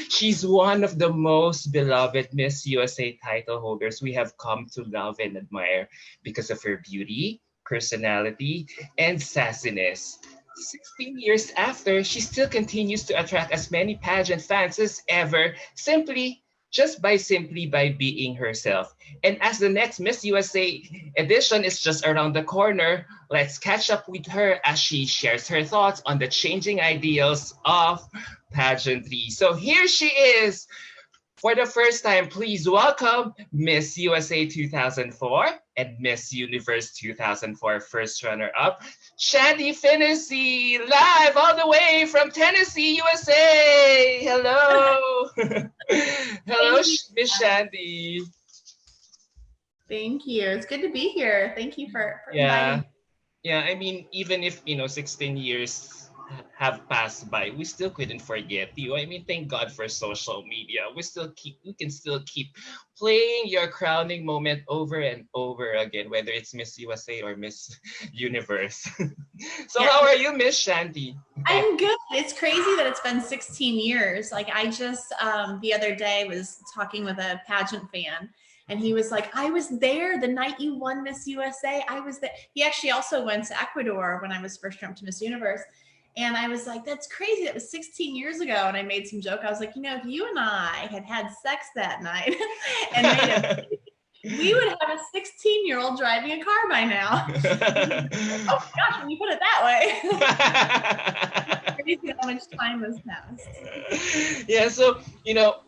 She's one of the most beloved Miss USA title holders we have come to love and admire because of her beauty, personality, and sassiness. 16 years after, she still continues to attract as many pageant fans as ever, simply by being herself. And as the next Miss USA edition is just around the corner, let's catch up with her as she shares her thoughts on the changing ideals of pageantry. So here she is. For the first time, please welcome Miss USA 2004 and Miss Universe 2004 first runner-up, Shandi Finnessey, live all the way from Tennessee, USA. Hello. Hello, Miss Shandi. Thank you. It's good to be here. Thank you for inviting Yeah. me. Yeah, I mean, even if, 16 years have passed by, we still couldn't forget you. I mean, thank God for social media. We can still keep playing your crowning moment over and over again, whether it's Miss USA or Miss Universe. So Yeah, how are you, Miss Shanti? I'm good. It's crazy that it's been 16 years. Like I just the other day was talking with a pageant fan and he was like, I was there the night you won Miss USA. I was there. He actually also went to Ecuador when I was first jumped to Miss Universe. And I was like, that's crazy. That was 16 years ago. And I made some joke. I was like, if you and I had had sex that night and made a we would have a 16-year-old driving a car by now. Oh gosh, when you put it that way. Crazy how much time has passed. Yeah, so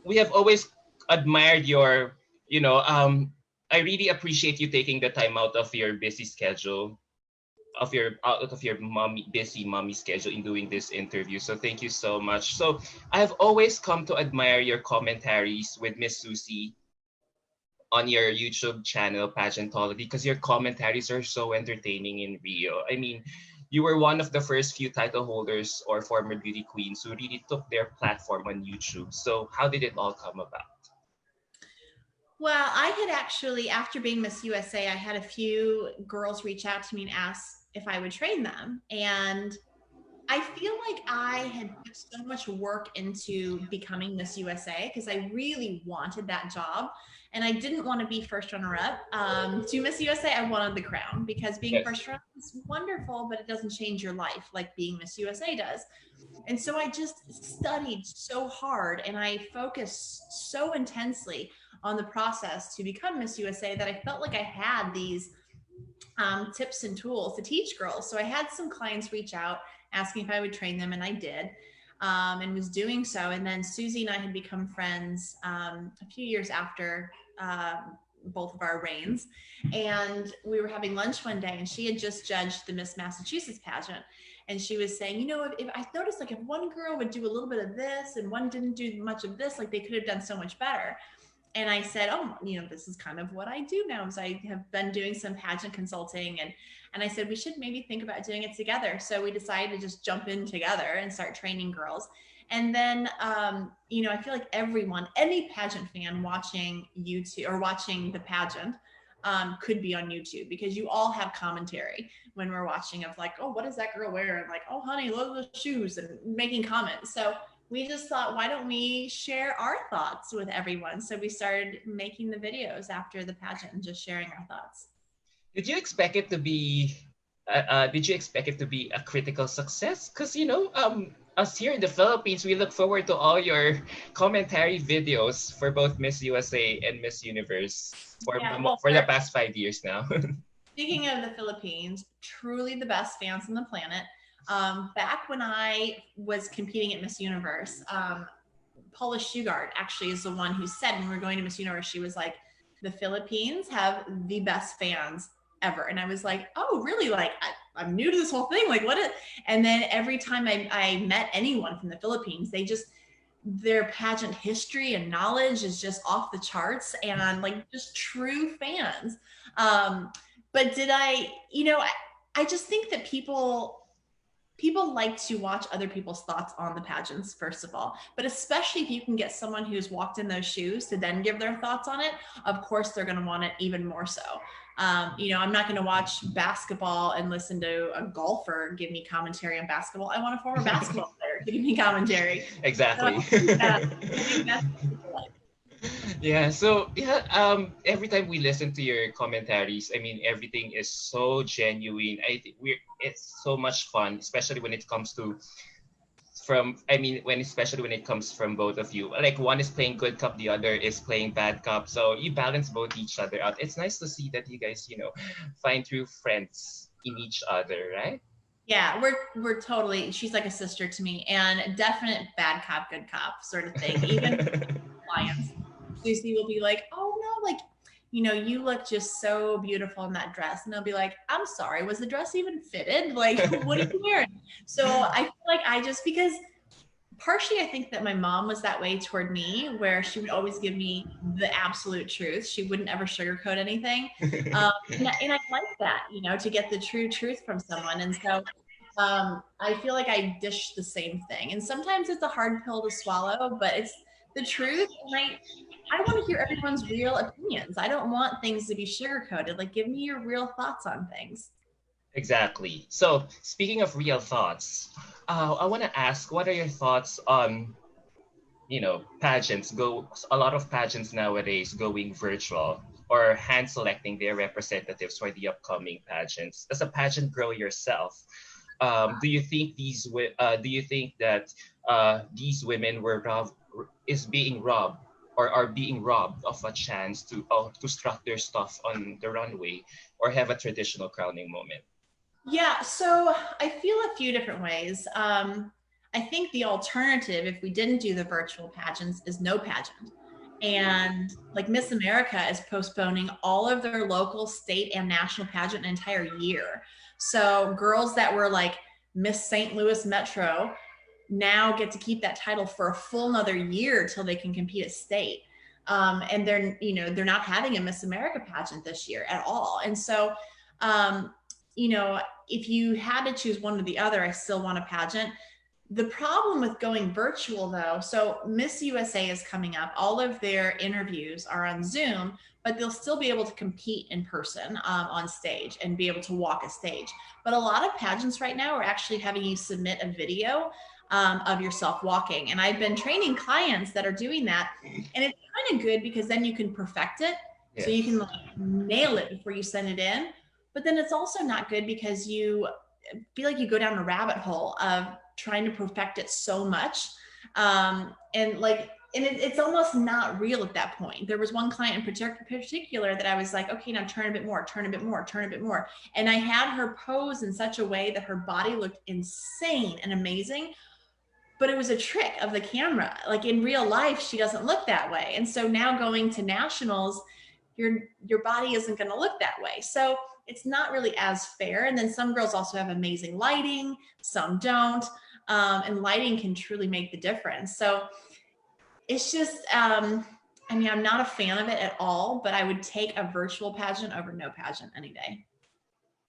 we have always admired your, I really appreciate you taking the time out of your busy schedule, out of your busy mommy schedule in doing this interview. So thank you so much. So I've always come to admire your commentaries with Miss Susie on your YouTube channel, Pageantality, because your commentaries are so entertaining in Rio. I mean, you were one of the first few title holders or former beauty queens who really took their platform on YouTube. So how did it all come about? Well, I had actually, after being Miss USA, I had a few girls reach out to me and ask if I would train them. And I feel like I had put so much work into becoming Miss USA because I really wanted that job. And I didn't want to be first runner up. To Miss USA, I wanted the crown because being Yes. first runner is wonderful, but it doesn't change your life like being Miss USA does. And so I just studied so hard and I focused so intensely on the process to become Miss USA that I felt like I had these tips and tools to teach girls. So I had some clients reach out asking if I would train them, and I did, and was doing so. And then Susie and I had become friends a few years after both of our reigns. And we were having lunch one day, and she had just judged the Miss Massachusetts pageant. And she was saying, if I noticed, like, if one girl would do a little bit of this and one didn't do much of this, like they could have done so much better. And I said, this is kind of what I do now, is I have been doing some pageant consulting, and I said we should maybe think about doing it together. So we decided to just jump in together and start training girls. And then, I feel like any pageant fan watching YouTube or watching the pageant could be on YouTube, because you all have commentary when we're watching of like, oh, what does that girl wear? And like, oh, honey, look at those shoes, and making comments. So we just thought, why don't we share our thoughts with everyone? So we started making the videos after the pageant and just sharing our thoughts. Did you expect it to be? Did you expect it to be a critical success? Because us here in the Philippines, we look forward to all your commentary videos for both Miss USA and Miss Universe for the past 5 years now. Speaking of the Philippines, truly the best fans on the planet. Back when I was competing at Miss Universe, Paula Shugart actually is the one who said when we were going to Miss Universe, she was like, the Philippines have the best fans ever. And I was like, oh, really? Like, I'm new to this whole thing. Like, and then every time I met anyone from the Philippines, their pageant history and knowledge is just off the charts, and like just true fans. But I just think that people like to watch other people's thoughts on the pageants, first of all, but especially if you can get someone who's walked in those shoes to then give their thoughts on it, of course, they're going to want it even more so. I'm not going to watch basketball and listen to a golfer give me commentary on basketball. I want a former basketball player to give me commentary. So Exactly. I think that's what people like. Yeah, so yeah, every time we listen to your commentaries, I mean everything is so genuine. I think we're it's so much fun, especially when it comes to from I mean when especially when it comes from both of you. Like one is playing good cop, the other is playing bad cop. So you balance both each other out. It's nice to see that you guys, find true friends in each other, right? Yeah, we're totally. She's like a sister to me, and definite bad cop, good cop sort of thing. Even clients, Lucy will be like, "Oh no, like, you look just so beautiful in that dress," and they'll be like, "I'm sorry, was the dress even fitted? Like, what are you wearing?" So I feel like I just because partially I think that my mom was that way toward me, where she would always give me the absolute truth. She wouldn't ever sugarcoat anything. And I like that, to get the true truth from someone. And so I feel like I dish the same thing. And sometimes it's a hard pill to swallow, but it's the truth. And I want to hear everyone's real opinions. I don't want things to be sugarcoated. Like, give me your real thoughts on things. Exactly. So speaking of real thoughts, I want to ask, what are your thoughts on pageants go a lot of pageants nowadays going virtual or hand selecting their representatives for the upcoming pageants. As a pageant girl yourself, do you think that these women is being robbed or are being robbed of a chance to strut their stuff on the runway or have a traditional crowning moment? Yeah, so I feel a few different ways. I think the alternative, if we didn't do the virtual pageants, is no pageant. And like Miss America is postponing all of their local, state, and national pageant an entire year. So girls that were like Miss St. Louis Metro now get to keep that title for a full another year till they can compete at state. And they're not having a Miss America pageant this year at all. And so, um, you know, if you had to choose one or the other, I still want a pageant. The problem with going virtual, though, so Miss USA is coming up. All of their interviews are on Zoom, but they'll still be able to compete in person on stage and be able to walk a stage. But a lot of pageants right now are actually having you submit a video of yourself walking. And I've been training clients that are doing that. And it's kind of good because then you can perfect it. So you can Yes. like nail it before you send it in. But then it's also not good because you feel like you go down a rabbit hole of trying to perfect it so much. It's almost not real at that point. There was one client in particular that I was like, okay, now turn a bit more, turn a bit more, turn a bit more. And I had her pose in such a way that her body looked insane and amazing, but it was a trick of the camera. Like in real life, she doesn't look that way. And so now going to nationals, your body isn't going to look that way. So it's not really as fair. And then some girls also have amazing lighting, some don't. And lighting can truly make the difference. So it's just, I'm not a fan of it at all, but I would take a virtual pageant over no pageant any day.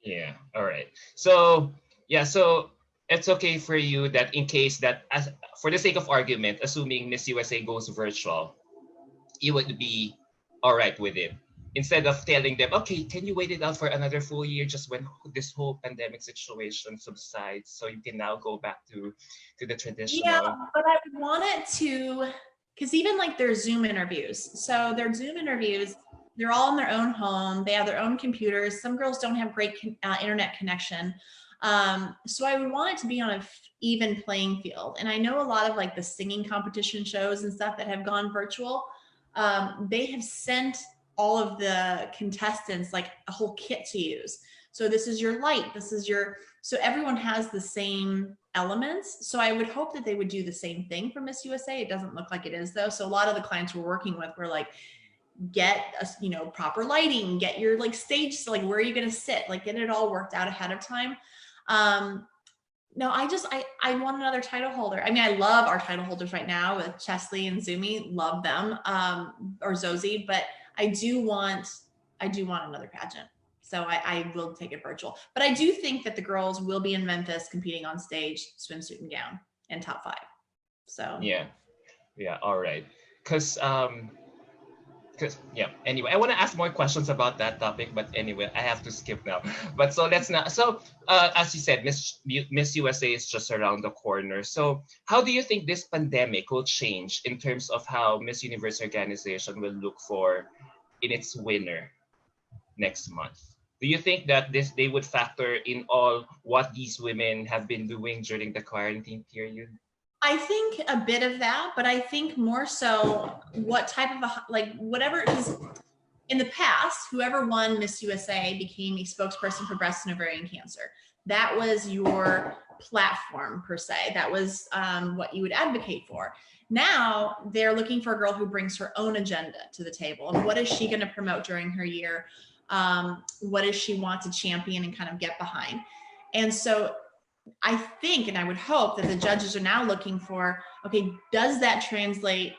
Yeah. All right. So yeah. So it's okay for you that in case that, for the sake of argument, assuming Miss USA goes virtual, you would be all right with it. Instead of telling them, okay, can you wait it out for another full year just when this whole pandemic situation subsides, so you can now go back to the Yeah, traditional. but I would want it to, because even like their Zoom interviews. So their Zoom interviews, they're all in their own home. They have their own computers. Some girls don't have great internet connection. So I would want it to be on a even playing field. And I know a lot of like the singing competition shows and stuff that have gone virtual. They have sent all of the contestants like a whole kit to use. So this is your light. So everyone has the same elements. So I would hope that they would do the same thing for Miss USA. It doesn't look like it is though. So a lot of the clients we're working with were like, get proper lighting, get your like stage, so like where are you going to sit, like get it all worked out ahead of time. No, I want another title holder. I mean, I love our title holders right now with Chesley and Zumi, love them, or Zosie, but I do want another pageant. So I will take it virtual. But I do think that the girls will be in Memphis competing on stage, swimsuit and gown, and top five. So Yeah. Yeah. All right. Because Yeah. Anyway, I want to ask more questions about that topic, but anyway, I have to skip now. But so let's not. So, as you said, Miss USA is just around the corner. So, how do you think this pandemic will change in terms of how Miss Universe organization will look for in its winner next month? Do you think that this they would factor in all what these women have been doing during the quarantine period? I think a bit of that, but I think more so what type of like whatever, because in the past, whoever won Miss USA became a spokesperson for breast and ovarian cancer. That was your platform per se. That was what you would advocate for. Now they're looking for a girl who brings her own agenda to the table. And what is she going to promote during her year? What does she want to champion and kind of get behind? And so I think, and I would hope that the judges are now looking for, okay, does that translate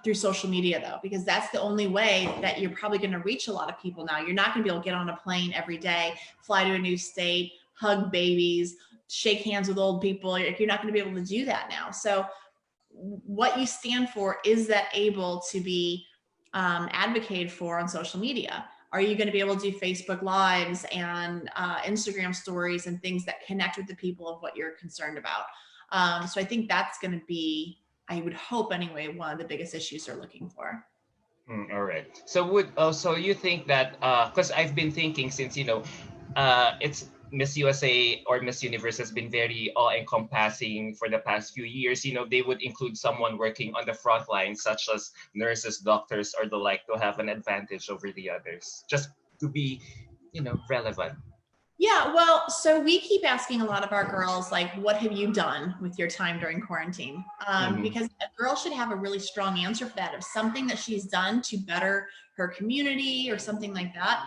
through social media though? Because that's the only way that you're probably going to reach a lot of people now. You're not going to be able to get on a plane every day, fly to a new state, hug babies, shake hands with old people. You're not going to be able to do that now. So what you stand for, is that able to be advocated for on social media? Are you going to be able to do Facebook Lives and Instagram stories and things that connect with the people of what you're concerned about? So I think that's going to be, I would hope anyway, one of the biggest issues they're looking for. All right. So you think that because I've been thinking since it's Miss USA or Miss Universe has been very all-encompassing for the past few years. They would include someone working on the front line, such as nurses, doctors, or the like, to have an advantage over the others, just to be, relevant. Yeah, well, so we keep asking a lot of our girls, like, what have you done with your time during quarantine? Mm-hmm. Because a girl should have a really strong answer for that, of something that she's done to better her community or something like that,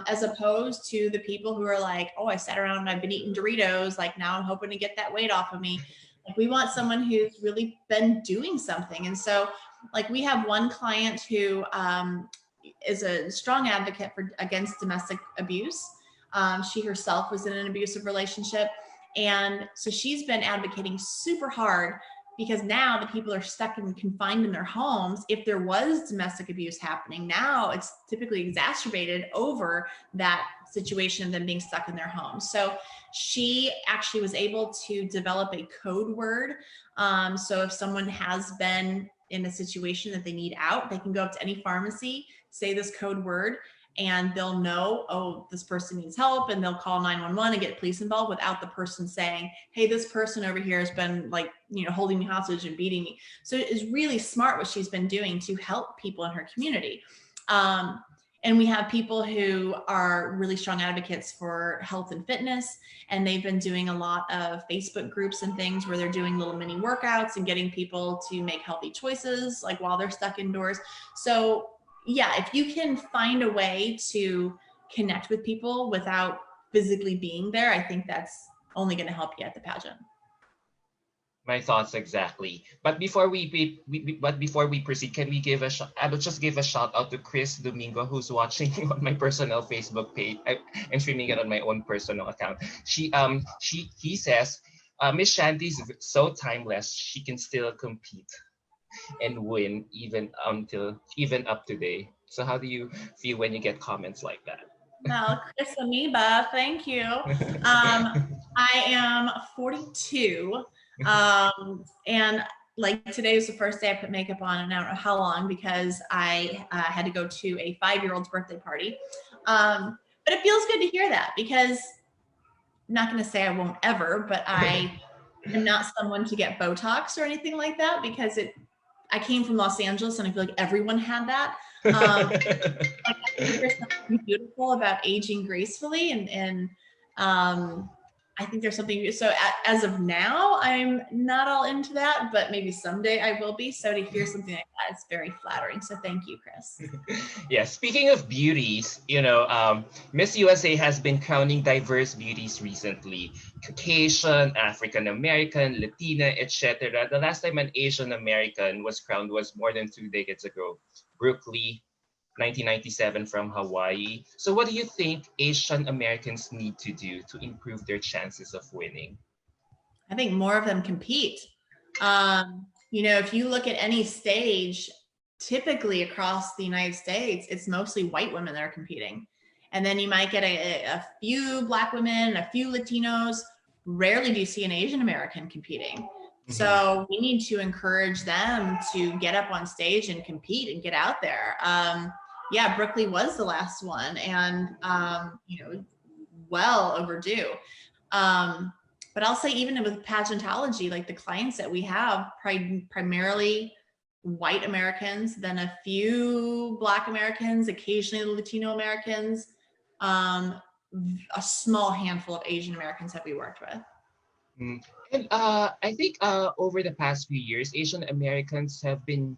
as opposed to the people who are like, oh, I sat around and I've been eating Doritos, like now I'm hoping to get that weight off of me. Like, we want someone who's really been doing something. And so, like, we have one client who is a strong advocate for against domestic abuse. She herself was in an abusive relationship. And so she's been advocating super hard, because now the people are stuck and confined in their homes. If there was domestic abuse happening, now it's typically exacerbated over that situation of them being stuck in their homes. So she actually was able to develop a code word. So if someone has been in a situation that they need out, they can go up to any pharmacy, say this code word, and they'll know, oh, this person needs help, and they'll call 911 and get police involved without the person saying, hey, this person over here has been holding me hostage and beating me. So it is really smart what she's been doing to help people in her community. And we have people who are really strong advocates for health and fitness, and they've been doing a lot of Facebook groups and things where they're doing little mini workouts and getting people to make healthy choices, like while they're stuck indoors. So yeah, if you can find a way to connect with people without physically being there, I think that's only going to help you at the pageant. My thoughts exactly. But before we proceed, can we give I will just give a shout out to Chris Domingo, who's watching on my personal Facebook page. I'm streaming it on my own personal account. He says, Miss Shandy's so timeless. She can still compete and win even up today. So how do you feel when you get comments like that? Well, Chris Amoeba, thank you. I am 42, and like today was the first day I put makeup on, and I don't know how long, because I had to go to a 5-year-old's birthday party. But it feels good to hear that, because I'm not going to say I won't ever, but I am not someone to get Botox or anything like that, because I came from Los Angeles and I feel like everyone had that. I think there's something beautiful about aging gracefully, and I think there's something. So as of now, I'm not all into that, but maybe someday I will be. So to hear something like that, it's very flattering. So thank you, Chris. Yeah, speaking of beauties, Miss USA has been crowning diverse beauties recently. Caucasian, African American, Latina, etc. The last time an Asian American was crowned was more than 2 decades ago. Brooke Lee, 1997, from Hawaii. So what do you think Asian Americans need to do to improve their chances of winning? I think more of them compete. If you look at any stage typically across the United States, it's mostly white women that are competing. And then you might get a few Black women, a few Latinos. Rarely do you see an Asian American competing. So we need to encourage them to get up on stage and compete and get out there. Yeah, Brooklyn was the last one, and well overdue. But I'll say even with Pageantology, like the clients that we have, primarily white Americans, then a few Black Americans, occasionally Latino Americans, a small handful of Asian Americans that we worked with. And I think over the past few years, Asian Americans have been,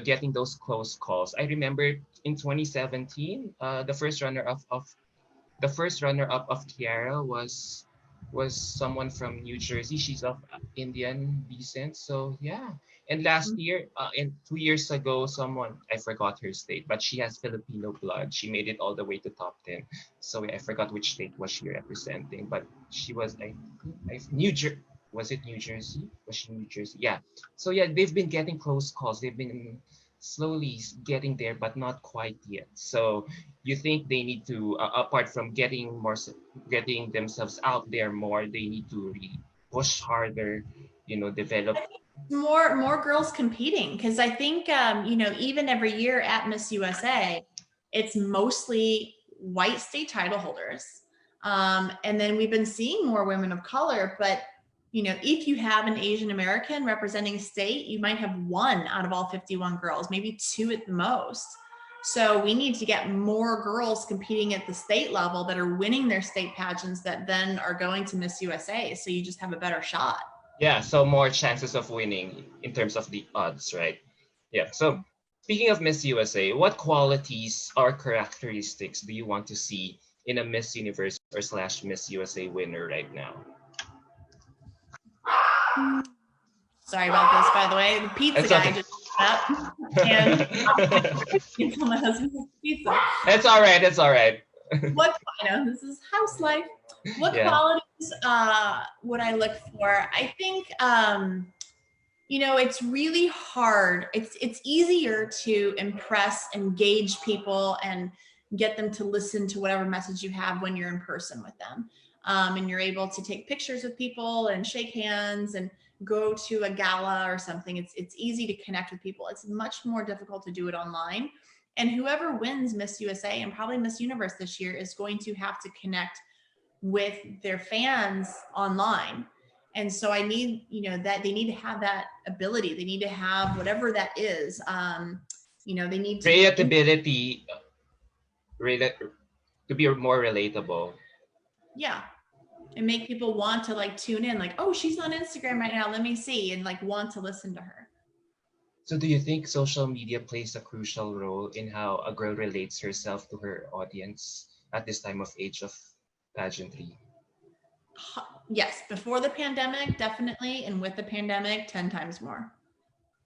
getting those close calls. I remember in 2017, the first runner up of Kiara was someone from New Jersey. She's of Indian descent. So yeah. And last year, and 2 years ago, someone, I forgot her state, but she has Filipino blood. She made it all the way to top 10. So I forgot which state was she representing, but she was, was it New Jersey? Was she New Jersey? Yeah. So yeah, they've been getting close calls. They've been slowly getting there, but not quite yet. So you think they need to, apart from getting themselves out there more, they need to really push harder, develop more girls competing, because I think even every year at Miss USA, it's mostly white state title holders, and then we've been seeing more women of color. But if you have an Asian American representing a state, you might have one out of all 51 girls, maybe two at the most. So we need to get more girls competing at the state level that are winning their state pageants that then are going to Miss USA. So you just have a better shot. Yeah, so more chances of winning in terms of the odds, right? Yeah. So speaking of Miss USA, what qualities or characteristics do you want to see in a Miss Universe or / Miss USA winner right now? Sorry about this, by the way. The pizza guy just up and until my husband has pizza. It's all right. It's all right. This is house life. What qualities would I look for? I think it's really hard. It's easier to impress, engage people, and get them to listen to whatever message you have when you're in person with them. And you're able to take pictures with people and shake hands and go to a gala or something. It's easy to connect with people. It's much more difficult to do it online. And whoever wins Miss USA and probably Miss Universe this year is going to have to connect with their fans online. And so I need, that they need to have that ability. They need to have whatever that is. They need to creativity to be more relatable. Yeah. And make people want to tune in, oh, she's on Instagram right now, let me see, and want to listen to her. So do you think social media plays a crucial role in how a girl relates herself to her audience at this time of age of pageantry? Yes, before the pandemic, definitely, and with the pandemic, 10 times more.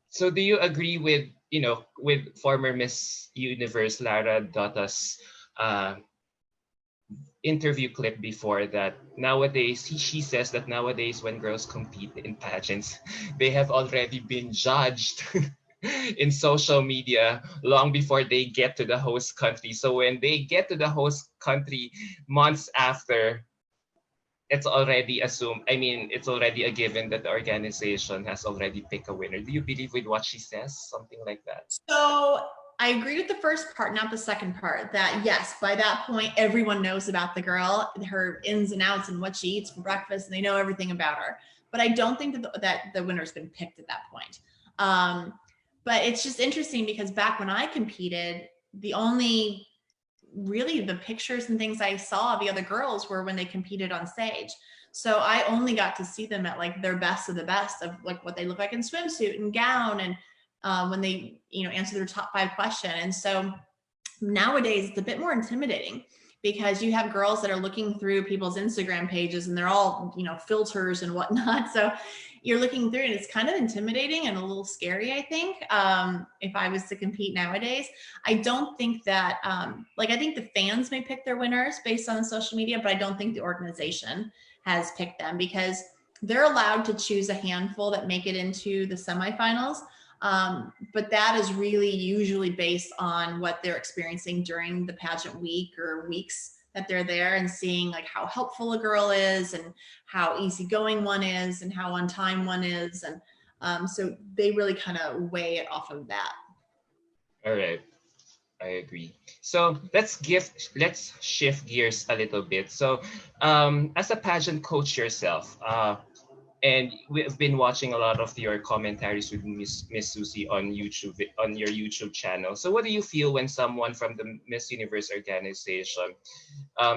So do you agree with, with former Miss Universe Lara Dota's interview clip before that nowadays she says that nowadays when girls compete in pageants, they have already been judged in social media long before they get to the host country. So when they get to the host country months after, it's already assumed, it's already a given that the organization has already picked a winner. Do you believe with what she says? Something like that? So I agree with the first part, not the second part, that yes, by that point, everyone knows about the girl, her ins and outs and what she eats for breakfast, and they know everything about her. But I don't think that the winner's been picked at that point. But it's just interesting because back when I competed, the pictures and things I saw of the other girls were when they competed on stage. So I only got to see them at their best of the best of what they look like in swimsuit and gown, and when they answer their top 5 question. And so nowadays it's a bit more intimidating because you have girls that are looking through people's Instagram pages and they're all filters and whatnot. So you're looking through and it's kind of intimidating and a little scary, I think, if I was to compete nowadays. I don't think that I think the fans may pick their winners based on social media, but I don't think the organization has picked them because they're allowed to choose a handful that make it into the semifinals. But that is really usually based on what they're experiencing during the pageant week or weeks that they're there, and seeing like how helpful a girl is and how easygoing one is and how on time one is. And so they really kind of weigh it off of that. All right. I agree. So let's shift gears a little bit. So, as a pageant coach yourself, and we've been watching a lot of your commentaries with Miss Susie on YouTube, on your YouTube channel. So, what do you feel when someone from the Miss Universe organization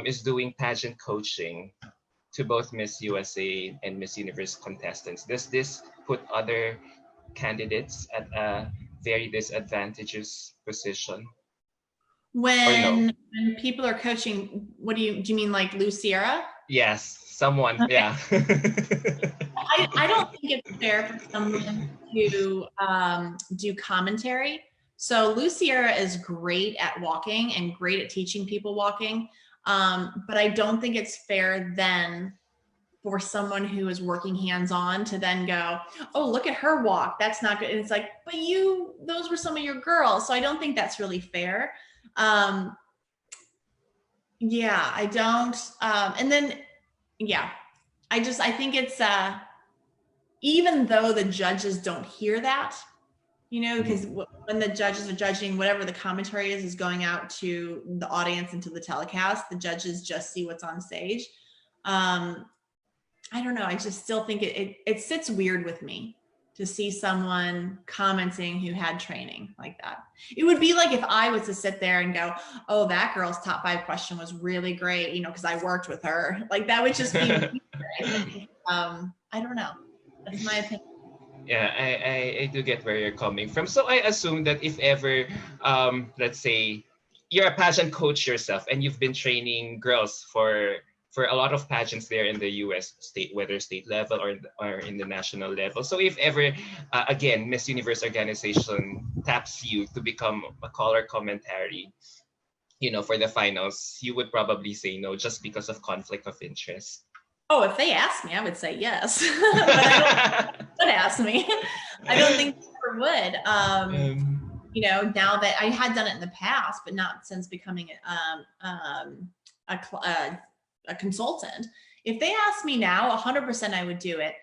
is doing pageant coaching to both Miss USA and Miss Universe contestants? Does this put other candidates at a very disadvantageous position, or no? When people are coaching, what do you mean, like Luciera? Yes, someone. Okay. Yeah. I don't think it's fair for someone to do commentary. So Luciera is great at walking and great at teaching people walking. But I don't think it's fair then for someone who is working hands-on to then go, oh, look at her walk. That's not good. And it's like, but those were some of your girls. So I don't think that's really fair. Yeah, I don't. And then, yeah, I think it's, even though the judges don't hear that, because when the judges are judging, whatever the commentary is going out to the audience and to the telecast, the judges just see what's on stage. I don't know. I just still think it sits weird with me to see someone commenting who had training like that. It would be like if I was to sit there and go, oh, that girl's top 5 question was really great, because I worked with her. Like that would just be I don't know. That's my opinion. Yeah, I do get where you're coming from. So I assume that if ever, let's say, you're a pageant coach yourself and you've been training girls for a lot of pageants there in the U.S. state, whether state level or in the national level. So if ever, again, Miss Universe organization taps you to become a caller commentary, for the finals, you would probably say no just because of conflict of interest. Oh, if they asked me, I would say yes. But I don't would ask me. I don't think they ever would. Now that I had done it in the past, but not since becoming a consultant. If they asked me now, 100% I would do it.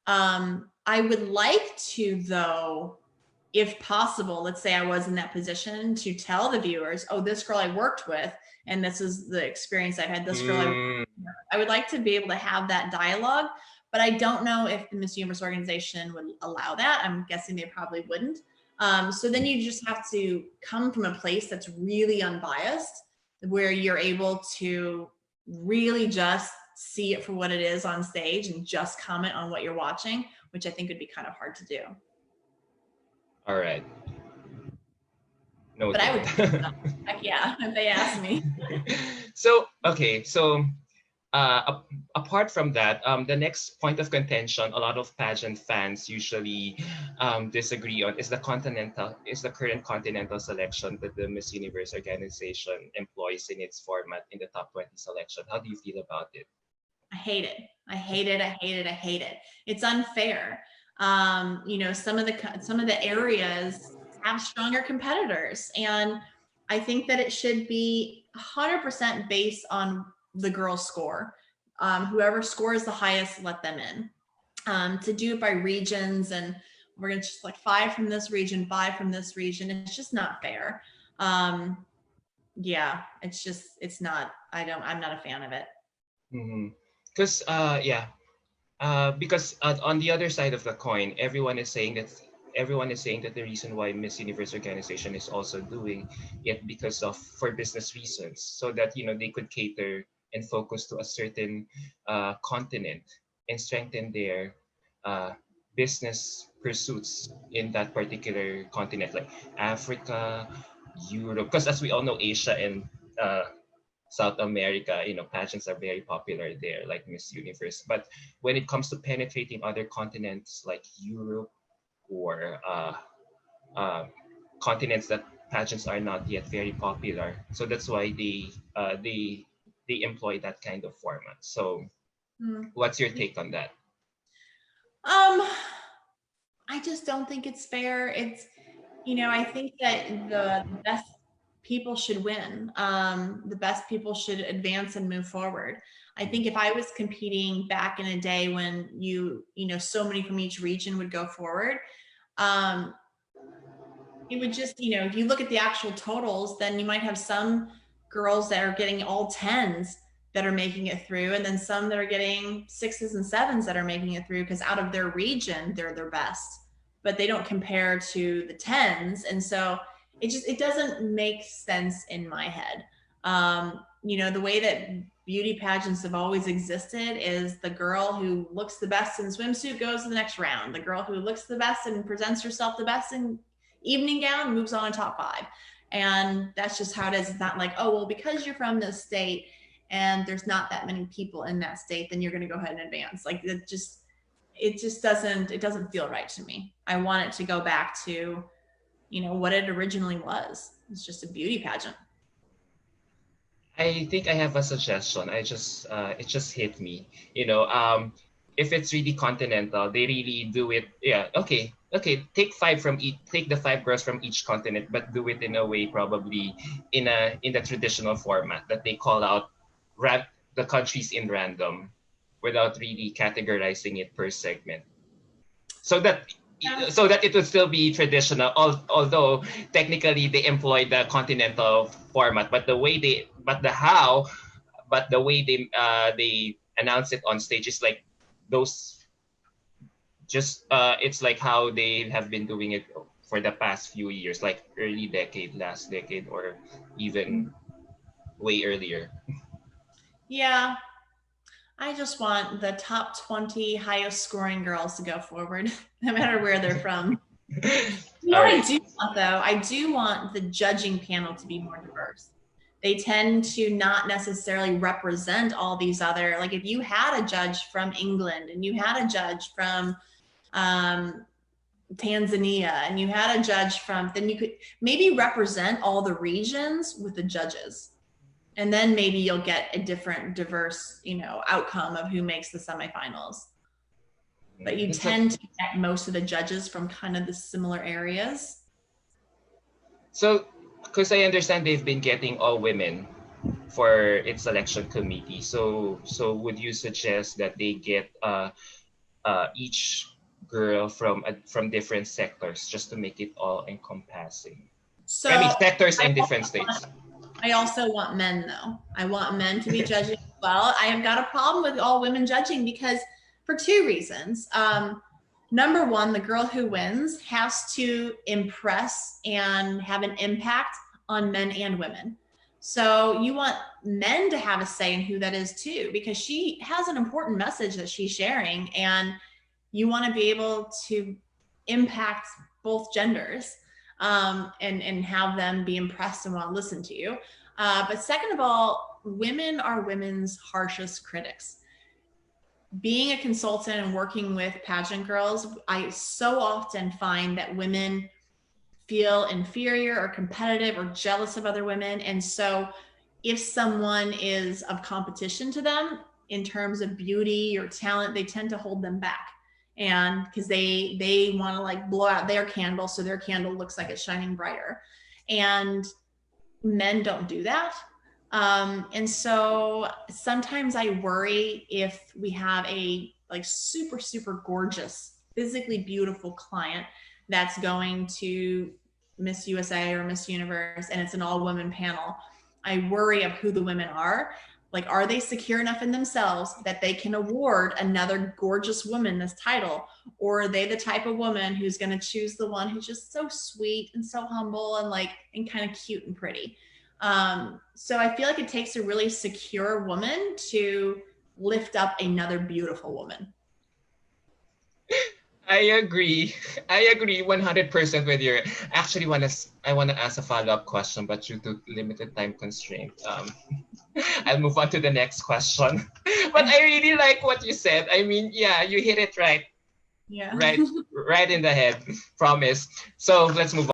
I would like to, though, if possible, let's say I was in that position, to tell the viewers, oh, this girl I worked with, and this is the experience I've had, this girl I would like to be able to have that dialogue, but I don't know if the Miss Universe organization would allow that. I'm guessing they probably wouldn't. So then you just have to come from a place that's really unbiased, where you're able to really just see it for what it is on stage and just comment on what you're watching, which I think would be kind of hard to do. All right. Noted. But I would, yeah, if they asked me. So, okay. So, apart from that, the next point of contention a lot of pageant fans usually disagree on is the current Continental selection that the Miss Universe organization employs in its format in the top 20 selection. How do you feel about it? I hate it. I hate it. I hate it. I hate it. It's unfair. Some of the areas have stronger competitors, and I think that it should be 100% based on the girls' score. Whoever scores the highest, let them in. To do it by regions, and we're going to just like 5 from this region, 5 from this region, it's just not fair. Yeah, it's not. I'm not a fan of it. Because because on the other side of the coin, everyone is saying that the reason why Miss Universe organization is also doing it because of for business reasons, so that they could cater and focus to a certain continent and strengthen their business pursuits in that particular continent, like Africa, Europe. Because as we all know, Asia and South America, pageants are very popular there, like Miss Universe. But when it comes to penetrating other continents like Europe or continents that pageants are not yet very popular, so that's why they employ that kind of format. So, what's your take on that? I just don't think it's fair. It's, I think that the best people should win. The best people should advance and move forward. I think if I was competing back in a day when so many from each region would go forward, um, it would just, if you look at the actual totals, then you might have some girls that are getting all tens that are making it through, and then some that are getting sixes and sevens that are making it through because out of their region, they're their best, but they don't compare to the tens. And so it doesn't make sense in my head. The way that beauty pageants have always existed is the girl who looks the best in swimsuit goes to the next round. The girl who looks the best and presents herself the best in evening gown moves on to top 5. And that's just how it is. It's not like, oh, well, because you're from this state and there's not that many people in that state, then you're going to go ahead and advance. Like it just doesn't feel right to me. I want it to go back to, what it originally was. It's just a beauty pageant. I think I have a suggestion. It just hit me. If it's really continental, they really do it. Yeah, okay. Take the 5 girls from each continent, but do it in a way probably in the traditional format that they call out the countries in random, without really categorizing it per segment, so that it would still be traditional, although technically they employ the continental format, but the way they announce it on stage is like those just it's like how they have been doing it for the past few years, like early decade, last decade, or even way earlier. Yeah, I just want the top 20 highest scoring girls to go forward, no matter where they're from. All right. I do want, though? I do want the judging panel to be more diverse. They tend to not necessarily represent all these other, like if you had a judge from England and you had a judge from Tanzania and you had a judge from, then you could maybe represent all the regions with the judges. And then maybe you'll get a different diverse, outcome of who makes the semifinals. But you tend to get most of the judges from kind of the similar areas. So, because I understand they've been getting all women for its selection committee. So would you suggest that they get each girl from different sectors, just to make it all encompassing? So I mean, sectors and different states. I also want men, though. I want men to be judging as well. I have got a problem with all women judging because for 2 reasons. Number one, the girl who wins has to impress and have an impact on men and women. So you want men to have a say in who that is too, because she has an important message that she's sharing, and you want to be able to impact both genders. And have them be impressed and want to listen to you. But second of all, women are women's harshest critics. Being a consultant and working with pageant girls, I so often find that women feel inferior or competitive or jealous of other women. And so if someone is of competition to them in terms of beauty or talent, they tend to hold them back. And because they want to like blow out their candle so their candle looks like it's shining brighter, and men don't do that. And so sometimes I worry if we have a like super, super gorgeous, physically beautiful client that's going to Miss USA or Miss Universe and it's an all women panel. I worry of who the women are. Like, are they secure enough in themselves that they can award another gorgeous woman this title? Or are they the type of woman who's going to choose the one who's just so sweet and so humble and kind of cute and pretty? So I feel like it takes a really secure woman to lift up another beautiful woman. I agree 100% with you. Actually, I want to ask a follow-up question, but due to limited time constraint, I'll move on to the next question. But I really like what you said. I mean, yeah, you hit it right. Yeah. Right in the head. Promise. So let's move on.